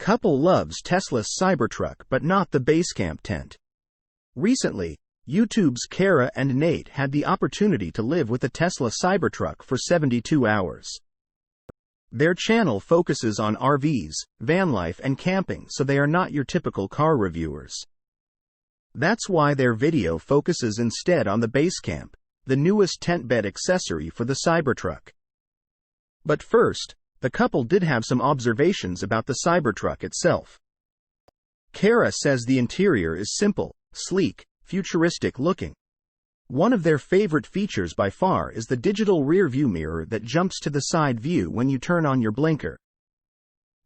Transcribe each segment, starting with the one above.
Couple loves Tesla's Cybertruck but not the Basecamp tent. Recently, YouTube's Kara and Nate had the opportunity to live with a Tesla Cybertruck for 72 hours. Their channel focuses on RVs, van life and camping, so they are not your typical car reviewers. That's why their video focuses instead on the Basecamp, the newest tent bed accessory for the Cybertruck. But first, the couple did have some observations about the Cybertruck itself. Kara says the interior is simple, sleek, futuristic looking. One of their favorite features by far is the digital rear-view mirror that jumps to the side view when you turn on your blinker.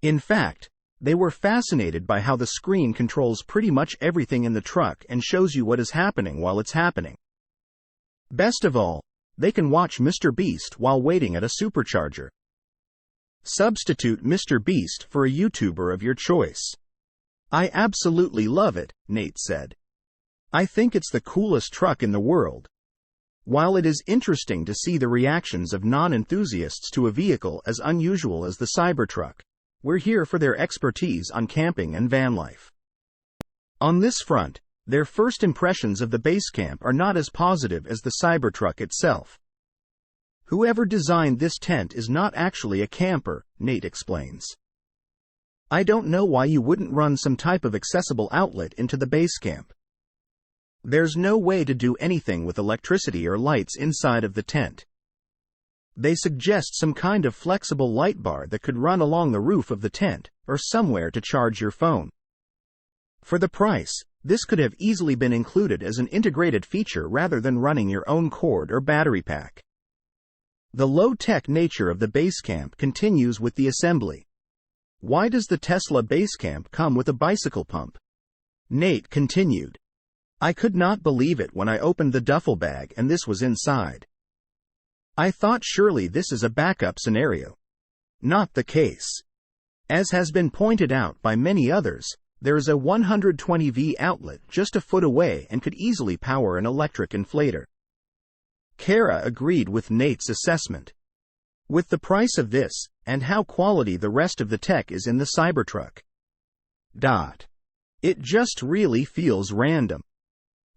In fact, they were fascinated by how the screen controls pretty much everything in the truck and shows you what is happening while it's happening. Best of all, they can watch Mr. Beast while waiting at a supercharger. Substitute Mr. Beast for a YouTuber of your choice. I absolutely love it, Nate said. I think it's the coolest truck in the world. While it is interesting to see the reactions of non-enthusiasts to a vehicle as unusual as the Cybertruck, we're here for their expertise on camping and van life. On this front, their first impressions of the Basecamp are not as positive as the Cybertruck itself. Whoever designed this tent is not actually a camper, Nate explains. I don't know why you wouldn't run some type of accessible outlet into the Basecamp. There's no way to do anything with electricity or lights inside of the tent. They suggest some kind of flexible light bar that could run along the roof of the tent, or somewhere to charge your phone. For the price, this could have easily been included as an integrated feature rather than running your own cord or battery pack. The low-tech nature of the Basecamp continues with the assembly. Why does the Tesla Basecamp come with a bicycle pump? Nate continued. I could not believe it when I opened the duffel bag and this was inside. I thought surely this is a backup scenario. Not the case. As has been pointed out by many others, there is a 120V outlet just a foot away and could easily power an electric inflator. Kara agreed with Nate's assessment. With the price of this, and how quality the rest of the tech is in the Cybertruck. It just really feels random.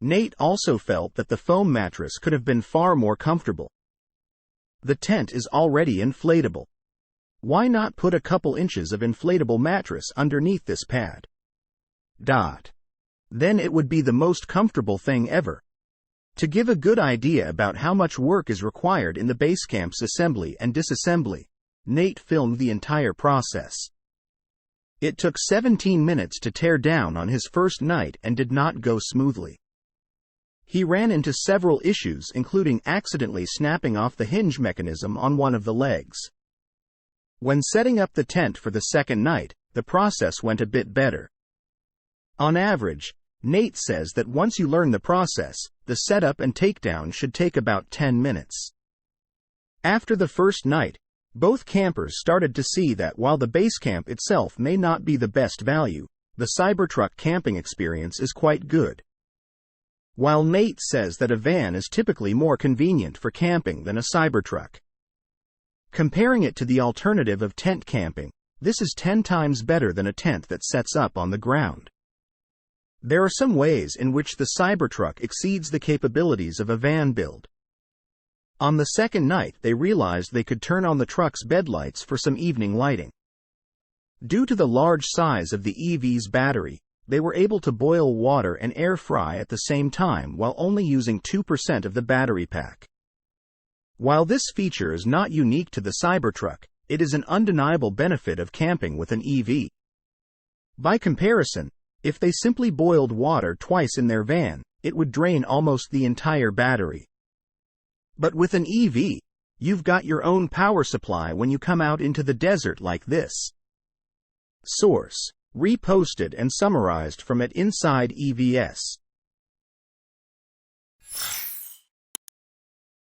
Nate also felt that the foam mattress could have been far more comfortable. The tent is already inflatable. Why not put a couple inches of inflatable mattress underneath this pad? Then it would be the most comfortable thing ever. To give a good idea about how much work is required in the Basecamp's assembly and disassembly, Nate filmed the entire process. It took 17 minutes to tear down on his first night and did not go smoothly. He ran into several issues, including accidentally snapping off the hinge mechanism on one of the legs. When setting up the tent for the second night, the process went a bit better. On average, Nate says that once you learn the process, the setup and takedown should take about 10 minutes. After the first night, both campers started to see that while the Basecamp itself may not be the best value, the Cybertruck camping experience is quite good. While Nate says that a van is typically more convenient for camping than a Cybertruck. Comparing it to the alternative of tent camping, this is 10 times better than a tent that sets up on the ground. There are some ways in which the Cybertruck exceeds the capabilities of a van build. On the second night, they realized they could turn on the truck's bed lights for some evening lighting. Due to the large size of the EV's battery, they were able to boil water and air fry at the same time while only using 2% of the battery pack. While this feature is not unique to the Cybertruck, it is an undeniable benefit of camping with an EV. By comparison, if they simply boiled water twice in their van, it would drain almost the entire battery. But with an EV, you've got your own power supply when you come out into the desert like this. Source: reposted and summarized from @insideevs.